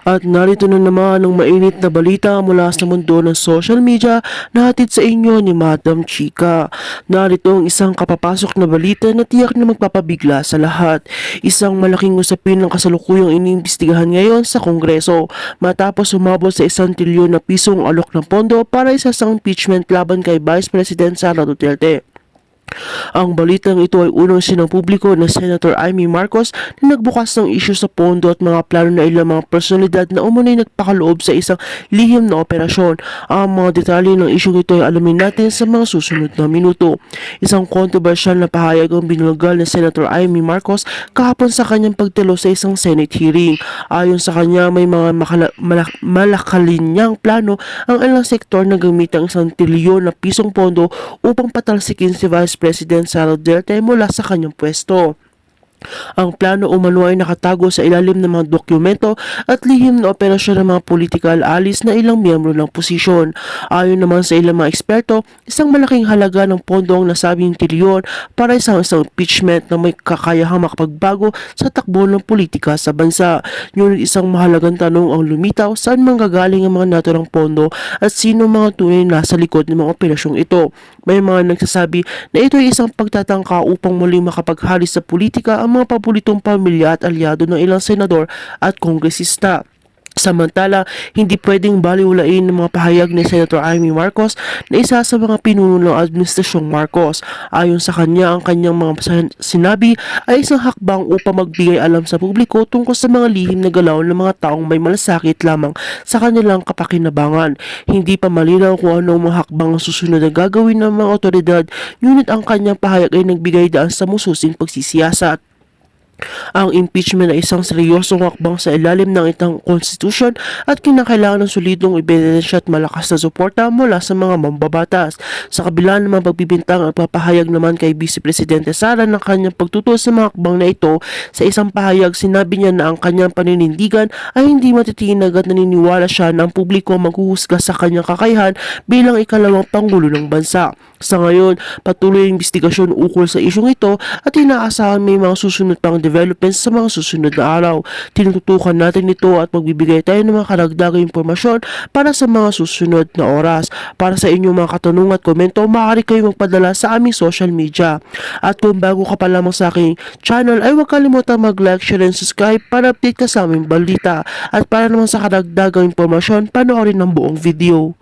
At narito na naman ang mainit na balita mula sa mundo ng social media na hatid sa inyo ni Madam Chika. Narito ang isang kapapasok na balita na tiyak na magpapabigla sa lahat. Isang malaking usapin ng kasalukuyang iniimbestigahan ngayon sa Kongreso matapos umabot sa 1 trilyon na pisong alok ng pondo para sa isang impeachment laban kay Vice President Sara Duterte. Ang balitang ito ay unang sinapubliko ng Senator Amy Marcos na nagbukas ng isyu sa pondo at mga plano na ilang mga personalidad na umunay nagpakaloob sa isang lihim na operasyon. Ang mga detalye ng isyong ito ay alamin natin sa mga susunod na minuto. Isang kontrobersyal na pahayag ang binulgal ng Senator Amy Marcos kahapon sa kanyang pagtalo sa isang Senate hearing. Ayon sa kanya, may mga malakalinyang plano ang ilang sektor na gamitan ang 1 trilyon na pisong pondo upang patalsikin si Vice President Sara Duterte mula sa kanyang pwesto. Ang plano umano ay nakatago sa ilalim ng mga dokumento at lihim na operasyon ng mga political alis na ilang miyembro ng posisyon. Ayon naman sa ilang mga eksperto, isang malaking halaga ng pondo ang nasabing trilyon para sa isang impeachment na may kakayahang makapagbago sa takbo ng politika sa bansa. Ngunit isang mahalagang tanong ang lumitaw, saan manggagaling ang mga naturang pondo at sino mga tunay nasa likod ng mga operasyong ito. May mga nagsasabi na ito ay isang pagtatangka upang muling makapaghari sa politika ang mga paboritong pamilya at alyado ng ilang senador at kongresista. Samantala, hindi pwedeng baliwalain ng mga pahayag ni Senator Amy Marcos na isa sa mga pinuno ng Administrasyong Marcos. Ayon sa kanya, ang kanyang mga sinabi ay isang hakbang upang magbigay alam sa publiko tungkol sa mga lihim na galaw ng mga taong may malasakit lamang sa kanilang kapakinabangan. Hindi pa malinaw kung anong mga hakbang ang susunod na gagawin ng mga otoridad, ngunit ang kanyang pahayag ay nagbigay daan sa mususing pagsisiyasat. Ang impeachment ay isang seryosong hakbang sa ilalim ng itang konstitusyon at kinakailangan ng solidong ebidensya at malakas na suporta mula sa mga mambabatas. Sa kabila ng mga pagbibintang at papahayag naman kay Vice Presidente Sara ng kanyang pagtutol sa mga hakbang na ito, sa isang pahayag sinabi niya na ang kanyang paninindigan ay hindi matitinag at naniniwala siya na ang publiko maghuhusga sa kanyang kakayahan bilang ikalawang pangulo ng bansa. Sa ngayon, patuloy ang investigasyon ukol sa isyong ito at inaasahan may mga susunod pang developments sa mga susunod na araw. Tinututukan natin ito at magbibigay tayo ng mga karagdagang impormasyon para sa mga susunod na oras. Para sa inyong mga katanungan at komento, maaari kayo magpadala sa aming social media. At kung bago ka pa lamang sa aking channel, ay huwag kalimutan mag-like, share, and subscribe para update ka sa aming balita. At para naman sa karagdagang impormasyon, panoorin ang buong video.